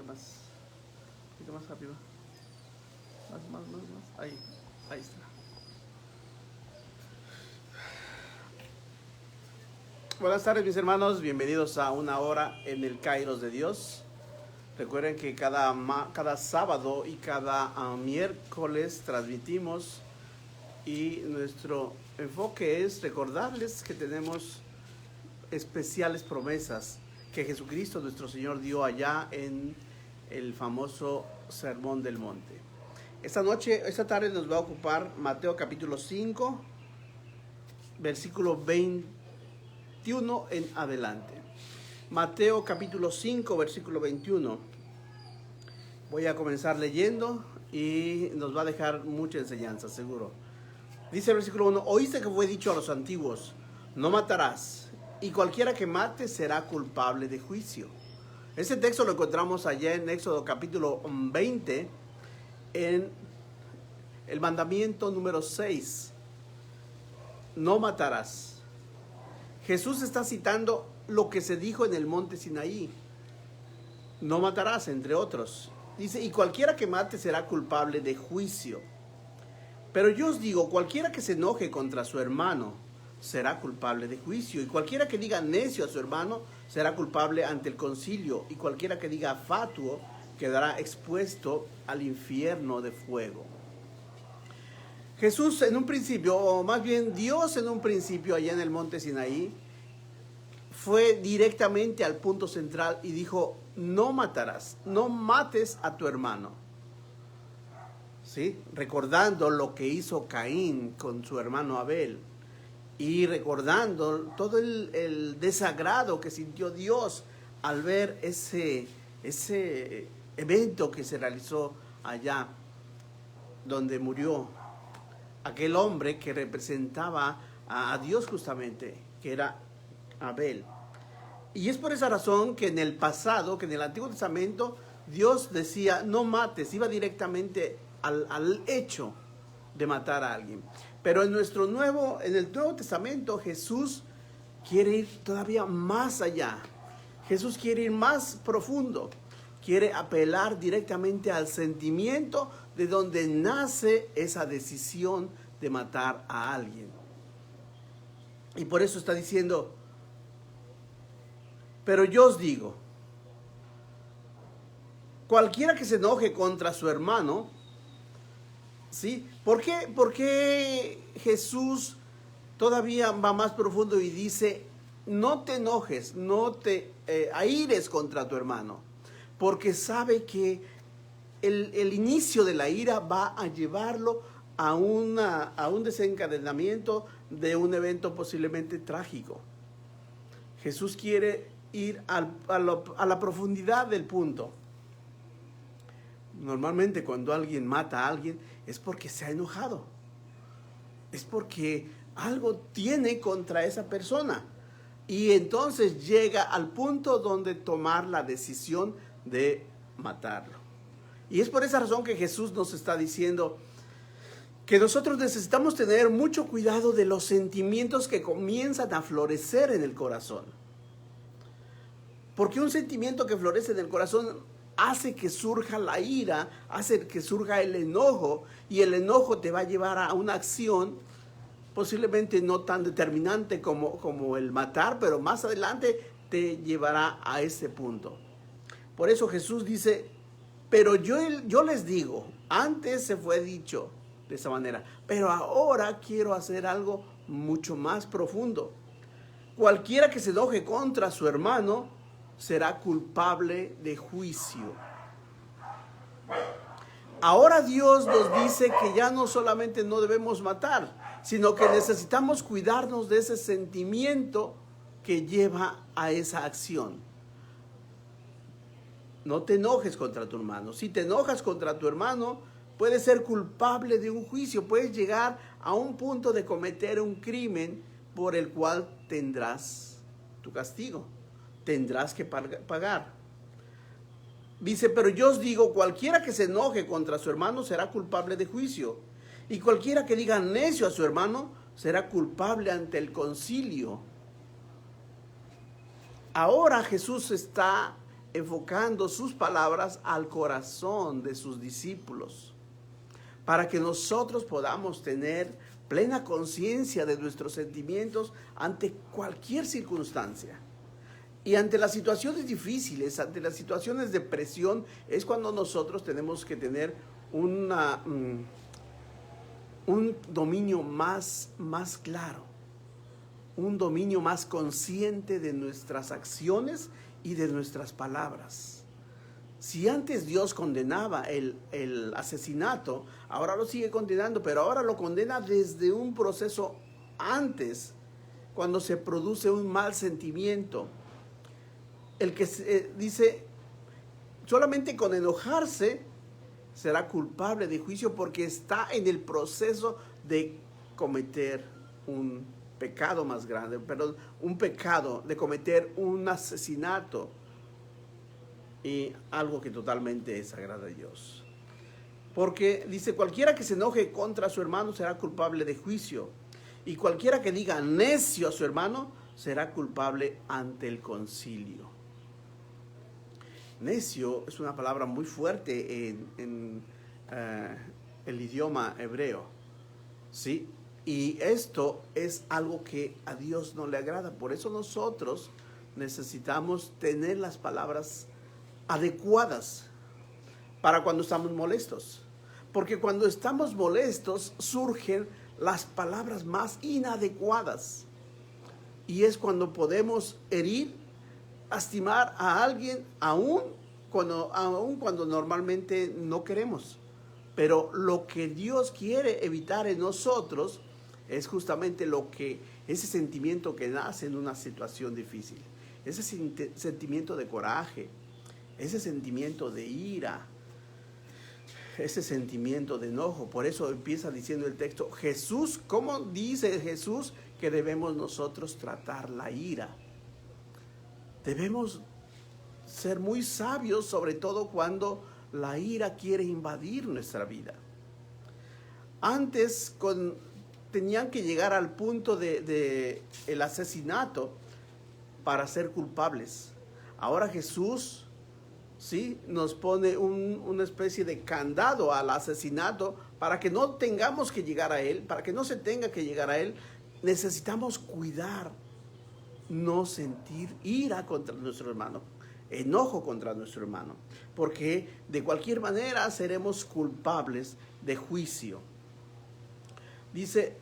Un poquito más arriba. Más. Ahí está. Buenas tardes, mis hermanos. Bienvenidos a Una Hora en el Kairos de Dios. Recuerden que cada sábado y cada miércoles transmitimos, y nuestro enfoque es recordarles que tenemos especiales promesas que Jesucristo nuestro Señor dio allá en el famoso Sermón del Monte. Esta tarde nos va a ocupar Mateo capítulo 5, versículo 21 en adelante. Mateo capítulo 5, versículo 21. Voy a comenzar leyendo y nos va a dejar mucha enseñanza, seguro. Dice el versículo 1: Oíste que fue dicho a los antiguos, no matarás, y cualquiera que mate será culpable de juicio. Ese texto lo encontramos allá en Éxodo capítulo 20, en el mandamiento número 6. No matarás. Jesús está citando lo que se dijo en el monte Sinaí. No matarás, entre otros. Dice, y cualquiera que mate será culpable de juicio. Pero yo os digo, cualquiera que se enoje contra su hermano será culpable de juicio. Y cualquiera que diga necio a su hermano será culpable ante el concilio. Y cualquiera que diga fatuo quedará expuesto al infierno de fuego. Jesús en un principio, o más bien Dios en un principio allá en el monte Sinaí, fue directamente al punto central y dijo, no matarás, no mates a tu hermano. ¿Sí? Recordando lo que hizo Caín con su hermano Abel, y recordando todo el desagrado que sintió Dios al ver ese evento que se realizó allá donde murió aquel hombre que representaba a Dios justamente, que era Abel. Y es por esa razón que en el pasado, que en el Antiguo Testamento, Dios decía no mates, iba directamente al hecho de matar a alguien. Pero en el Nuevo Testamento, Jesús quiere ir todavía más allá. Jesús quiere ir más profundo. Quiere apelar directamente al sentimiento de donde nace esa decisión de matar a alguien. Y por eso está diciendo, pero yo os digo, cualquiera que se enoje contra su hermano, ¿sí? ¿Por qué Jesús todavía va más profundo y dice, no te enojes, no te aires contra tu hermano? Porque sabe que el inicio de la ira va a llevarlo a un desencadenamiento de un evento posiblemente trágico. Jesús quiere ir a la profundidad del punto. Normalmente cuando alguien mata a alguien es porque se ha enojado. Es porque algo tiene contra esa persona. Y entonces llega al punto donde tomar la decisión de matarlo. Y es por esa razón que Jesús nos está diciendo que nosotros necesitamos tener mucho cuidado de los sentimientos que comienzan a florecer en el corazón. Porque un sentimiento que florece en el corazón hace que surja la ira, hace que surja el enojo, y el enojo te va a llevar a una acción posiblemente no tan determinante como el matar, pero más adelante te llevará a ese punto. Por eso Jesús dice, pero yo les digo, antes se fue dicho de esa manera, pero ahora quiero hacer algo mucho más profundo. Cualquiera que se enoje contra su hermano será culpable de juicio. Ahora Dios nos dice que ya no solamente no debemos matar, sino que necesitamos cuidarnos de ese sentimiento que lleva a esa acción. No te enojes contra tu hermano. Si te enojas contra tu hermano, puedes ser culpable de un juicio, puedes llegar a un punto de cometer un crimen por el cual tendrás tu castigo. Tendrás que pagar. Dice, pero yo os digo, cualquiera que se enoje contra su hermano será culpable de juicio. Y cualquiera que diga necio a su hermano será culpable ante el concilio. Ahora Jesús está enfocando sus palabras al corazón de sus discípulos, para que nosotros podamos tener plena conciencia de nuestros sentimientos ante cualquier circunstancia. Y ante las situaciones difíciles, ante las situaciones de presión, es cuando nosotros tenemos que tener un dominio más claro, un dominio más consciente de nuestras acciones y de nuestras palabras. Si antes Dios condenaba el asesinato, ahora lo sigue condenando, pero ahora lo condena desde un proceso antes, cuando se produce un mal sentimiento. El que dice, solamente con enojarse será culpable de juicio porque está en el proceso de cometer un pecado más grande, perdón, un pecado, de cometer un asesinato y algo que totalmente desagrada a Dios. Porque dice, cualquiera que se enoje contra su hermano será culpable de juicio, y cualquiera que diga necio a su hermano será culpable ante el concilio. Necio es una palabra muy fuerte en el idioma hebreo, ¿sí? Y esto es algo que a Dios no le agrada. Por eso nosotros necesitamos tener las palabras adecuadas para cuando estamos molestos. Porque cuando estamos molestos surgen las palabras más inadecuadas. Y es cuando podemos herir, lastimar a alguien, aun cuando normalmente no queremos. Pero lo que Dios quiere evitar en nosotros es justamente ese sentimiento que nace en una situación difícil. Ese sentimiento de coraje, ese sentimiento de ira, ese sentimiento de enojo. Por eso empieza diciendo el texto, Jesús, ¿cómo dice Jesús que debemos nosotros tratar la ira? Debemos ser muy sabios, sobre todo cuando la ira quiere invadir nuestra vida. Antes tenían que llegar al punto de el asesinato para ser culpables. Ahora Jesús, ¿sí?, nos pone una especie de candado al asesinato para que no tengamos que llegar a él, para que no se tenga que llegar a él. Necesitamos cuidar, no sentir ira contra nuestro hermano, enojo contra nuestro hermano, porque de cualquier manera seremos culpables de juicio. Dice,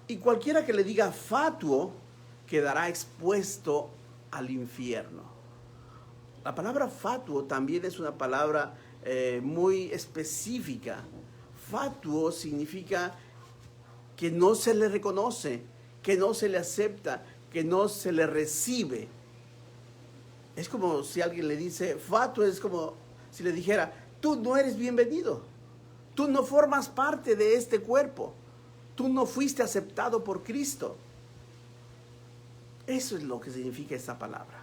y cualquiera que le diga fatuo quedará expuesto al infierno. La palabra fatuo también es una palabra muy específica. Fatuo significa que no se le reconoce, que no se le acepta, que no se le recibe. Es como si alguien le dice fatuo, es como si le dijera, tú no eres bienvenido, tú no formas parte de este cuerpo, tú no fuiste aceptado por Cristo. Eso es lo que significa esta palabra.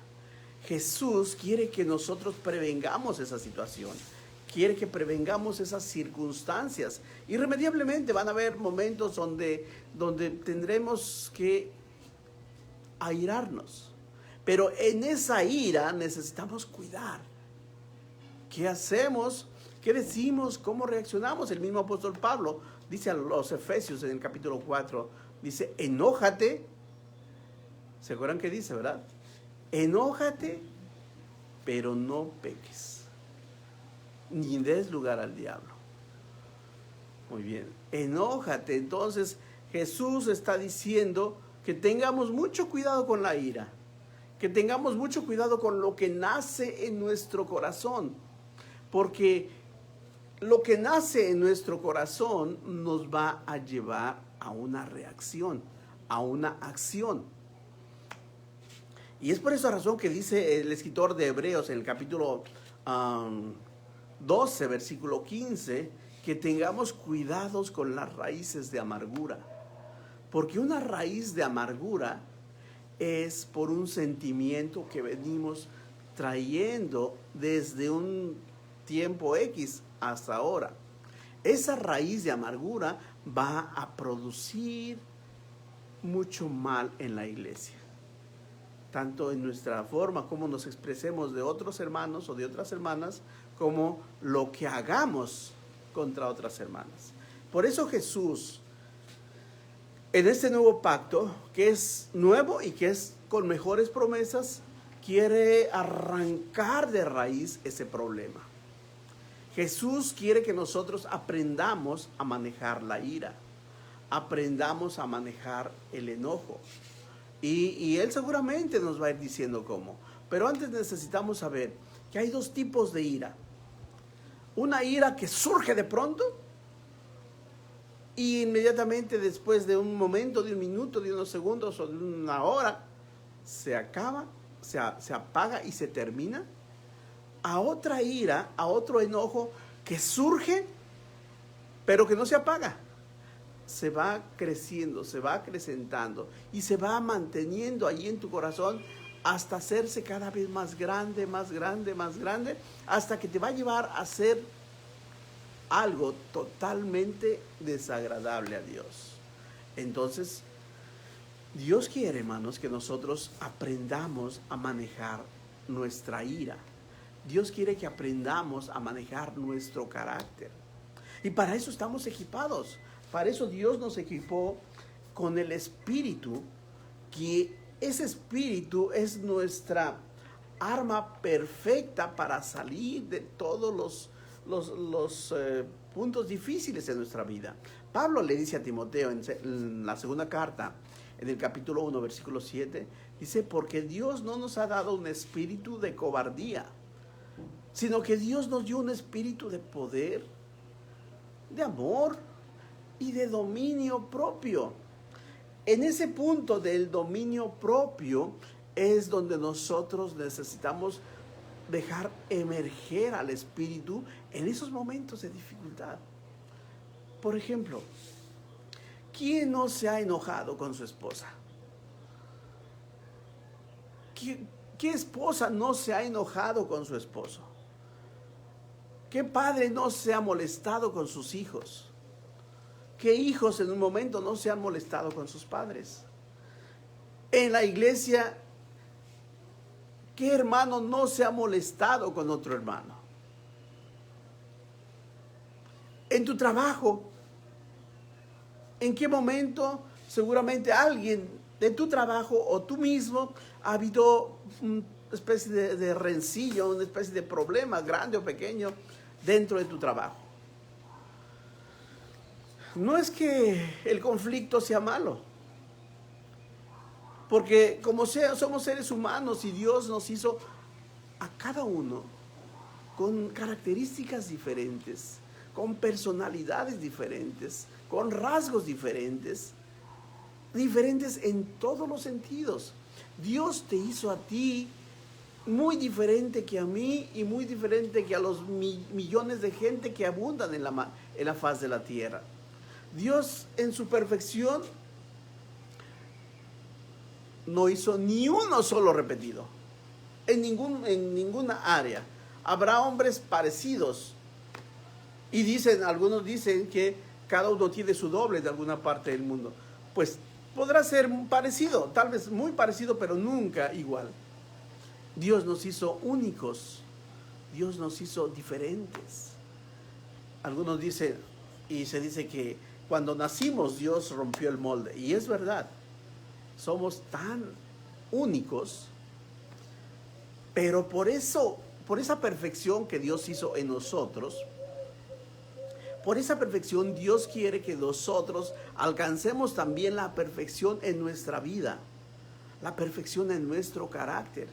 Jesús quiere que nosotros prevengamos esa situación, quiere que prevengamos esas circunstancias. Irremediablemente van a haber momentos donde tendremos que airarnos, pero en esa ira necesitamos cuidar. ¿Qué hacemos? ¿Qué decimos? ¿Cómo reaccionamos? El mismo apóstol Pablo dice a los Efesios en el capítulo 4, dice, enójate. ¿Se acuerdan qué dice, verdad? Enójate, pero no peques, ni des lugar al diablo. Muy bien, enójate. Entonces Jesús está diciendo que tengamos mucho cuidado con la ira, que tengamos mucho cuidado con lo que nace en nuestro corazón, porque lo que nace en nuestro corazón nos va a llevar a una reacción, a una acción. Y es por esa razón que dice el escritor de Hebreos en el capítulo 12, versículo 15, que tengamos cuidados con las raíces de amargura. Porque una raíz de amargura es por un sentimiento que venimos trayendo desde un tiempo X hasta ahora. Esa raíz de amargura va a producir mucho mal en la iglesia. tanto en nuestra forma como nos expresemos de otros hermanos o de otras hermanas, como lo que hagamos contra otras hermanas. Por eso Jesús, en este nuevo pacto, que es nuevo y que es con mejores promesas, quiere arrancar de raíz ese problema. Jesús quiere que nosotros aprendamos a manejar la ira, aprendamos a manejar el enojo. Y Él seguramente nos va a ir diciendo cómo. Pero antes necesitamos saber que hay dos tipos de ira. Una ira que surge de pronto y inmediatamente después de un momento, de un minuto, de unos segundos o de una hora, se acaba, se apaga y se termina. A otra ira, a otro enojo que surge, pero que no se apaga. Se va creciendo, se va acrecentando y se va manteniendo allí en tu corazón hasta hacerse cada vez más grande, más grande, más grande, hasta que te va a llevar a hacer algo totalmente desagradable a Dios. Entonces, Dios quiere, hermanos, que nosotros aprendamos a manejar nuestra ira. Dios quiere que aprendamos a manejar nuestro carácter. Y para eso estamos equipados. Para eso Dios nos equipó con el Espíritu, que ese Espíritu es nuestra arma perfecta para salir de todos los puntos difíciles de nuestra vida. Pablo le dice a Timoteo en la segunda carta, en el capítulo 1, versículo 7, dice, porque Dios no nos ha dado un espíritu de cobardía, sino que Dios nos dio un espíritu de poder, de amor y de dominio propio. En ese punto del dominio propio es donde nosotros necesitamos dejar emerger al Espíritu en esos momentos de dificultad. Por ejemplo, ¿quién no se ha enojado con su esposa? ¿Qué esposa no se ha enojado con su esposo? ¿Qué padre no se ha molestado con sus hijos? ¿Qué hijos en un momento no se han molestado con sus padres? En la iglesia, ¿qué hermano no se ha molestado con otro hermano? En tu trabajo, ¿en qué momento seguramente alguien de tu trabajo o tú mismo ha habido una especie de rencillo, una especie de problema grande o pequeño dentro de tu trabajo? No es que el conflicto sea malo, porque como somos seres humanos y Dios nos hizo a cada uno con características diferentes, con personalidades diferentes, con rasgos diferentes en todos los sentidos. Dios te hizo a ti muy diferente que a mí y muy diferente que a los millones de gente que abundan en la faz de la tierra. Dios en su perfección no hizo ni uno solo repetido en ninguna área. Habrá hombres parecidos y algunos dicen que cada uno tiene su doble de alguna parte del mundo. Pues podrá ser parecido, tal vez muy parecido, pero nunca igual. Dios nos hizo únicos, Dios nos hizo diferentes. Algunos dicen, y se dice que cuando nacimos Dios rompió el molde, y es verdad, somos tan únicos, pero por esa perfección que Dios hizo en nosotros, por esa perfección Dios quiere que nosotros alcancemos también la perfección en nuestra vida, la perfección en nuestro carácter.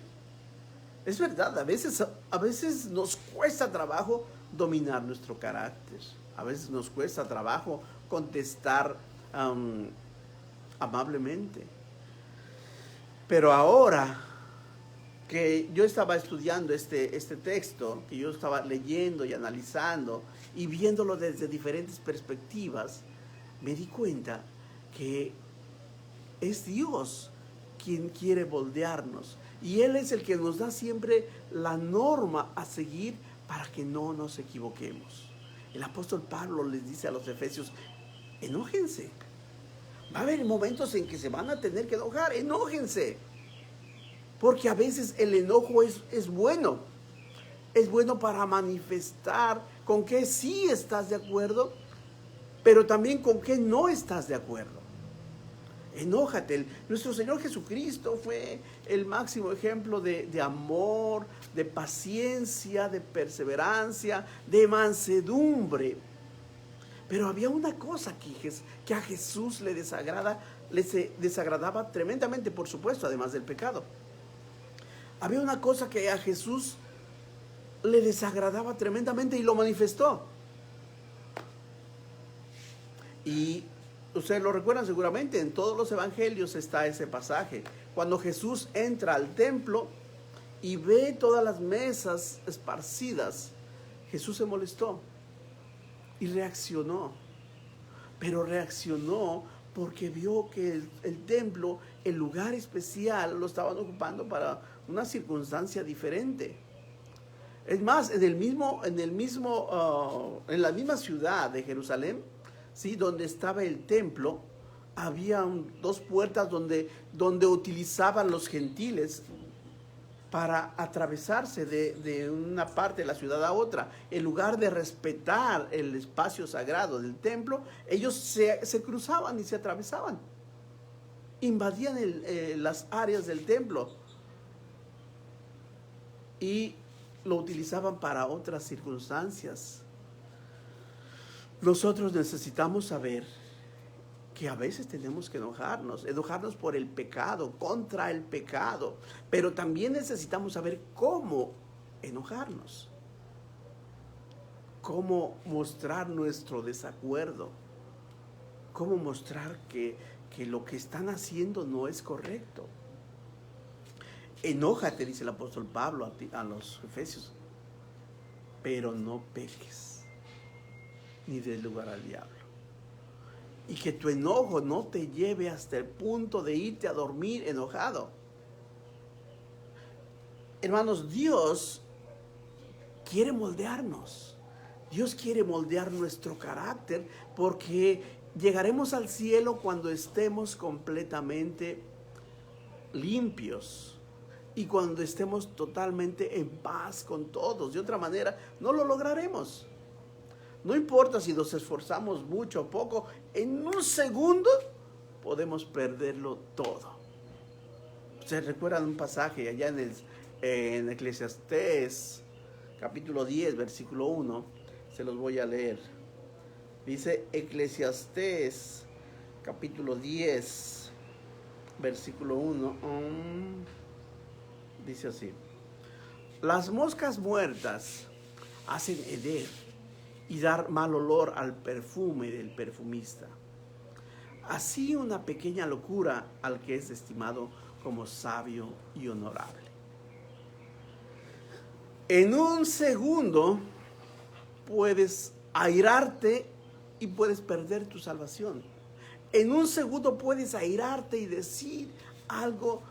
Es verdad, a veces nos cuesta trabajo dominar nuestro carácter, a veces nos cuesta trabajo contestar amablemente. Pero ahora que yo estaba estudiando este texto, que yo estaba leyendo y analizando y viéndolo desde diferentes perspectivas, me di cuenta que es Dios quien quiere moldearnos y Él es el que nos da siempre la norma a seguir para que no nos equivoquemos. El apóstol Pablo les dice a los efesios, enójense. Va a haber momentos en que se van a tener que enojar, enójense. Porque a veces el enojo es bueno. Es bueno para manifestar con qué sí estás de acuerdo, pero también con qué no estás de acuerdo. Enójate. Nuestro Señor Jesucristo fue el máximo ejemplo de amor, de paciencia, de perseverancia, de mansedumbre. Pero había una cosa que a Jesús le desagradaba tremendamente, por supuesto, además del pecado. Había una cosa que a Jesús le desagradaba tremendamente y lo manifestó. Y ustedes lo recuerdan seguramente, en todos los evangelios está ese pasaje. Cuando Jesús entra al templo y ve todas las mesas esparcidas, Jesús se molestó y reaccionó. Pero reaccionó porque vio que el templo, el lugar especial, lo estaban ocupando para una circunstancia diferente. Es más, en la misma ciudad de Jerusalén, ¿sí?, donde estaba el templo, había dos puertas donde utilizaban los gentiles para atravesarse de una parte de la ciudad a otra. En lugar de respetar el espacio sagrado del templo, ellos se cruzaban y se atravesaban. Invadían las áreas del templo y lo utilizaban para otras circunstancias. Nosotros necesitamos saber que a veces tenemos que enojarnos por el pecado, contra el pecado, pero también necesitamos saber cómo enojarnos, cómo mostrar nuestro desacuerdo, cómo mostrar que lo que están haciendo no es correcto. Enójate, dice el apóstol Pablo a los Efesios, pero no peques, ni des lugar al diablo. Y que tu enojo no te lleve hasta el punto de irte a dormir enojado. Hermanos, Dios quiere moldearnos. Dios quiere moldear nuestro carácter, porque llegaremos al cielo cuando estemos completamente limpios y cuando estemos totalmente en paz con todos. De otra manera, no lo lograremos. No importa si nos esforzamos mucho o poco, en un segundo podemos perderlo todo. ¿Se recuerdan un pasaje allá en Eclesiastés, capítulo 10, versículo 1? Se los voy a leer. Dice Eclesiastés, capítulo 10, versículo 1. Dice así: las moscas muertas hacen heder y dar mal olor al perfume del perfumista. Así una pequeña locura al que es estimado como sabio y honorable. En un segundo puedes airarte y puedes perder tu salvación. En un segundo puedes airarte y decir algo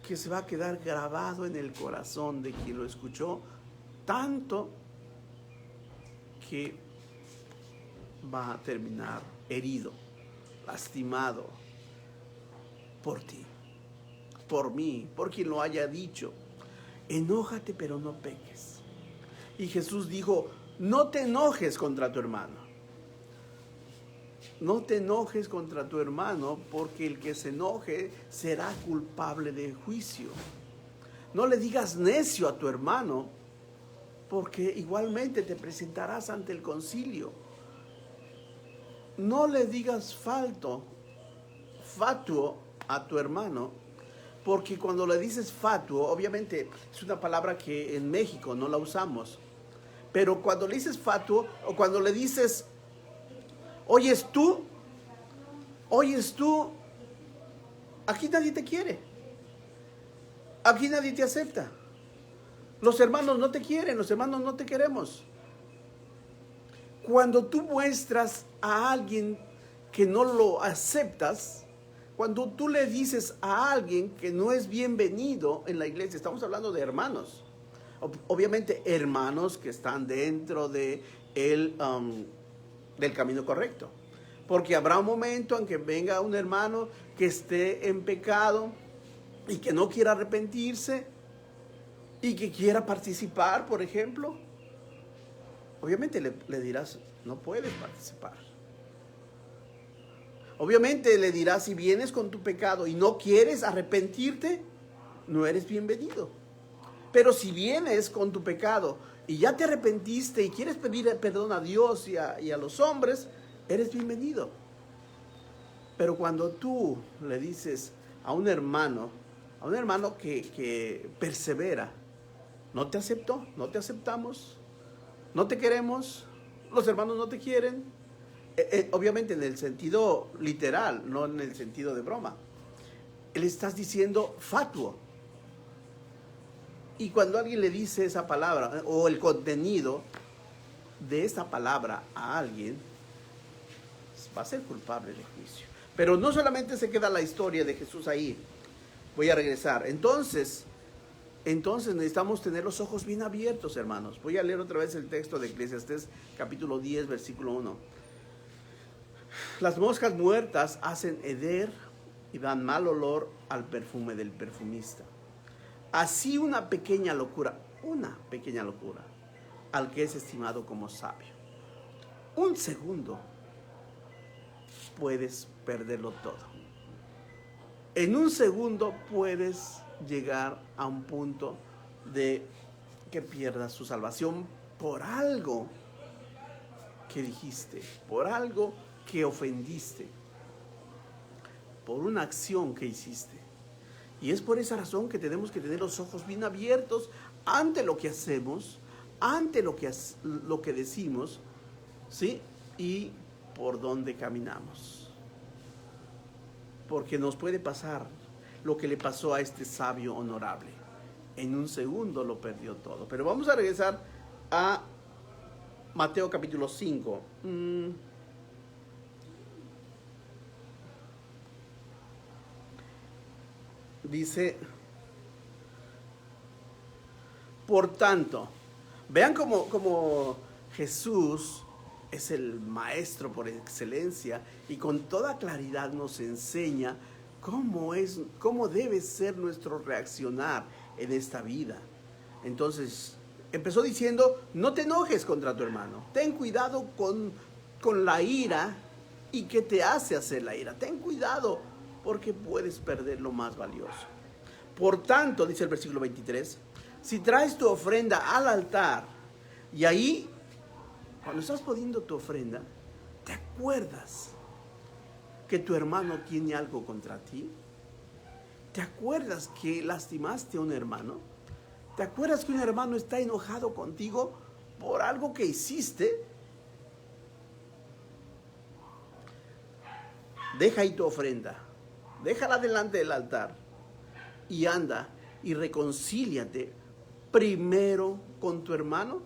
que se va a quedar grabado en el corazón de quien lo escuchó, tanto que va a terminar herido, lastimado por ti, por mí, por quien lo haya dicho. Enójate, pero no peques. Y Jesús dijo: no te enojes contra tu hermano. No te enojes contra tu hermano, porque el que se enoje será culpable de juicio. No le digas necio a tu hermano, porque igualmente te presentarás ante el concilio. No le digas fatuo a tu hermano, porque cuando le dices fatuo, obviamente es una palabra que en México no la usamos, pero cuando le dices fatuo, o cuando le dices oyes tú, aquí nadie te quiere, aquí nadie te acepta. Los hermanos no te quieren, los hermanos no te queremos. Cuando tú muestras a alguien que no lo aceptas, cuando tú le dices a alguien que no es bienvenido en la iglesia, estamos hablando de hermanos, obviamente hermanos que están dentro del camino correcto, porque habrá un momento en que venga un hermano que esté en pecado y que no quiera arrepentirse y que quiera participar, por ejemplo, obviamente le dirás, no puedes participar. Obviamente le dirás, si vienes con tu pecado y no quieres arrepentirte, no eres bienvenido. Pero si vienes con tu pecado y ya te arrepentiste y quieres pedir perdón a Dios y a los hombres, eres bienvenido. Pero cuando tú le dices a un hermano que persevera, no te acepto, no te aceptamos, no te queremos, los hermanos no te quieren, obviamente en el sentido literal, no en el sentido de broma, le estás diciendo fatuo. Y cuando alguien le dice esa palabra o el contenido de esa palabra a alguien, va a ser culpable de juicio. Pero no solamente se queda la historia de Jesús ahí. Voy a regresar. Entonces necesitamos tener los ojos bien abiertos, hermanos. Voy a leer otra vez el texto de Eclesiastés, capítulo 10, versículo 1. Las moscas muertas hacen heder y dan mal olor al perfume del perfumista. Así una pequeña locura, al que es estimado como sabio. Un segundo puedes perderlo todo. En un segundo puedes llegar a un punto de que pierdas tu salvación por algo que dijiste, por algo que ofendiste, por una acción que hiciste. Y es por esa razón que tenemos que tener los ojos bien abiertos ante lo que hacemos, ante lo que decimos, ¿sí? Y por dónde caminamos. Porque nos puede pasar lo que le pasó a este sabio honorable. En un segundo lo perdió todo. Pero vamos a regresar a Mateo capítulo 5. Dice, por tanto, vean cómo Jesús es el maestro por excelencia y con toda claridad nos enseña cómo debe ser nuestro reaccionar en esta vida. Entonces, empezó diciendo, no te enojes contra tu hermano, ten cuidado con la ira y qué te hace hacer la ira, ten cuidado porque puedes perder lo más valioso. Por tanto, dice el versículo 23, si traes tu ofrenda al altar y ahí, cuando estás poniendo tu ofrenda, ¿te acuerdas que tu hermano tiene algo contra ti? ¿Te acuerdas que lastimaste a un hermano? ¿Te acuerdas que un hermano está enojado contigo por algo que hiciste? Deja ahí tu ofrenda, déjala delante del altar y anda y reconcíliate primero con tu hermano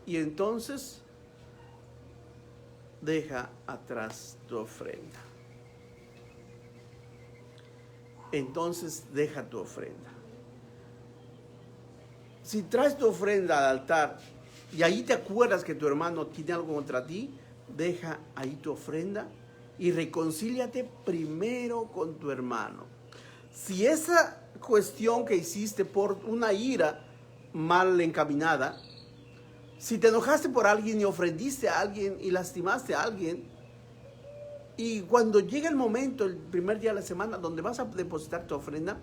y entonces deja atrás tu ofrenda. Entonces deja tu ofrenda. Si traes tu ofrenda al altar y ahí te acuerdas que tu hermano tiene algo contra ti, deja ahí tu ofrenda y reconcíliate primero con tu hermano. Si esa cuestión que hiciste por una ira mal encaminada, si te enojaste por alguien y ofendiste a alguien y lastimaste a alguien, y cuando llega el momento, el primer día de la semana, donde vas a depositar tu ofrenda,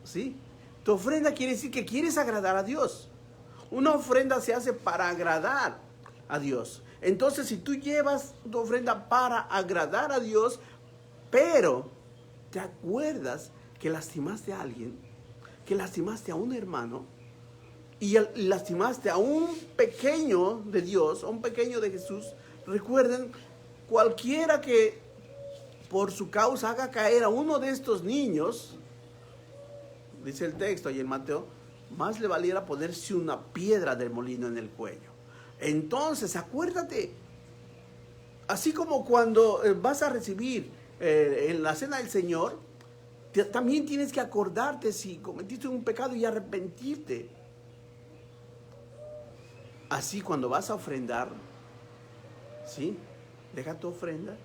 ¿sí? Tu ofrenda quiere decir que quieres agradar a Dios. Una ofrenda se hace para agradar a Dios. Entonces, si tú llevas tu ofrenda para agradar a Dios, pero te acuerdas que lastimaste a alguien, que lastimaste a un hermano, y lastimaste a un pequeño de Dios, a un pequeño de Jesús, recuerden, cualquiera que por su causa haga caer a uno de estos niños, dice el texto ahí en Mateo, más le valiera ponerse una piedra del molino en el cuello. Entonces, acuérdate, así como cuando vas a recibir en la cena del Señor, también tienes que acordarte si cometiste un pecado y arrepentirte. Así cuando vas a ofrendar, ¿sí? Deja tu ofrenda,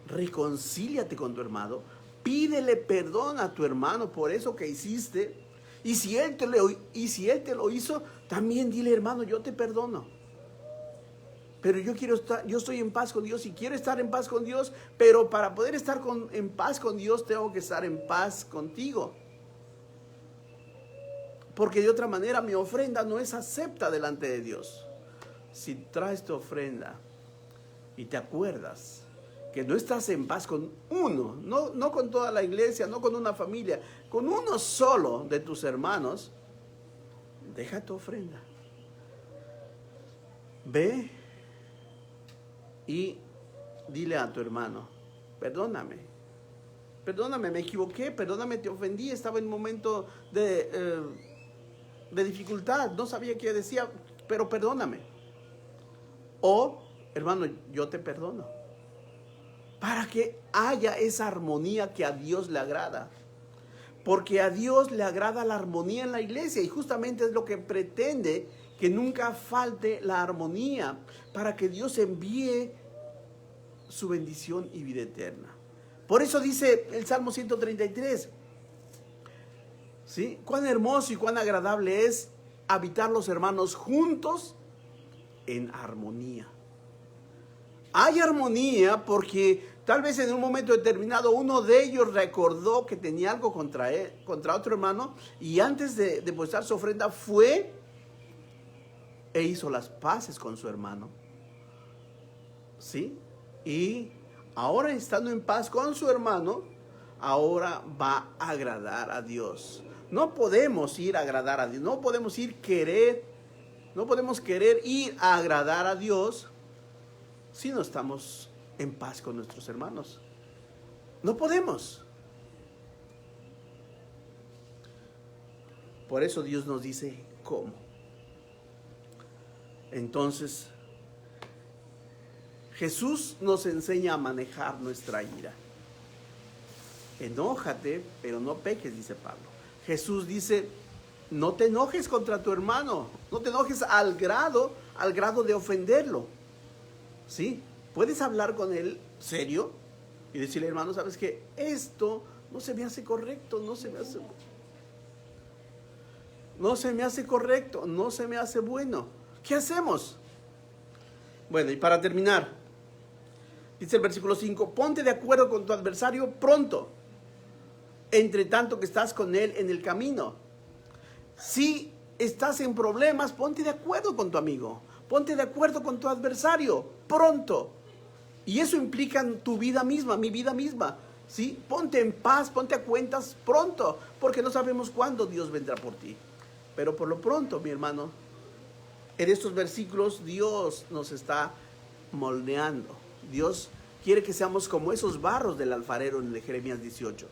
reconcíliate con tu hermano, Pídele perdón a tu hermano por eso que hiciste. Y si él te lo hizo, también dile, hermano, yo te perdono. Pero yo estoy en paz con Dios y quiero estar en paz con Dios, pero para poder estar en paz con Dios tengo que estar en paz contigo. Porque de otra manera mi ofrenda no es acepta delante de Dios. Si traes tu ofrenda y te acuerdas que no estás en paz con uno, no con toda la iglesia, no con una familia, con uno solo de tus hermanos, deja tu ofrenda. Ve y dile a tu hermano, perdóname, me equivoqué, perdóname, te ofendí, estaba en un momento de dificultad, no sabía qué decía, pero perdóname. O, hermano, yo te perdono. Para que haya esa armonía que a Dios le agrada. Porque a Dios le agrada la armonía en la iglesia y justamente es lo que pretende, que nunca falte la armonía para que Dios envíe su bendición y vida eterna. Por eso dice el Salmo 133, ¿sí? Cuán hermoso y cuán agradable es habitar los hermanos juntos en armonía. Hay armonía porque tal vez en un momento determinado uno de ellos recordó que tenía algo contra otro hermano y antes de depositar su ofrenda fue e hizo las paces con su hermano. ¿Sí? Y ahora estando en paz con su hermano, ahora va a agradar a Dios. No podemos ir a agradar a Dios, no podemos querer ir a agradar a Dios si no estamos en paz con nuestros hermanos. No podemos. Por eso Dios nos dice cómo. Entonces, Jesús nos enseña a manejar nuestra ira. Enójate, pero no peques, dice Pablo. Jesús dice, no te enojes contra tu hermano, no te enojes al grado de ofenderlo. ¿Sí? Puedes hablar con él serio y decirle, hermano, ¿sabes qué? Esto no se me hace correcto, no se me hace bueno. ¿Qué hacemos? Bueno, y para terminar, dice el versículo 5, ponte de acuerdo con tu adversario pronto, entre tanto que estás con él en el camino. Si estás en problemas, ponte de acuerdo con tu amigo, ponte de acuerdo con tu adversario pronto. Y eso implica tu vida misma, mi vida misma, ¿sí? Ponte en paz, ponte a cuentas pronto, porque no sabemos cuándo Dios vendrá por ti. Pero por lo pronto, mi hermano, en estos versículos Dios nos está moldeando. Dios quiere que seamos como esos barros del alfarero en el Jeremías 18.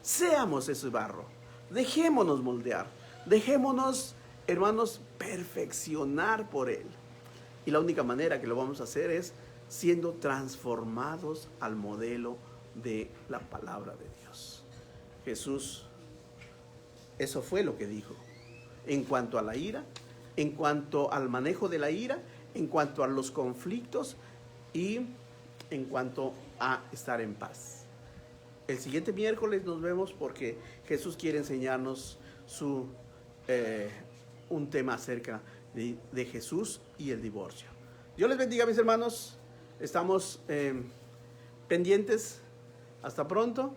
Seamos ese barro. Dejémonos moldear. Dejémonos, hermanos, perfeccionar por Él. Y la única manera que lo vamos a hacer es siendo transformados al modelo de la palabra de Dios. Jesús, eso fue lo que dijo. En cuanto a la ira, en cuanto al manejo de la ira, en cuanto a los conflictos y en cuanto a estar en paz. El siguiente miércoles nos vemos porque Jesús quiere enseñarnos un tema acerca de Jesús y el divorcio. Dios les bendiga, mis hermanos. Estamos pendientes. Hasta pronto.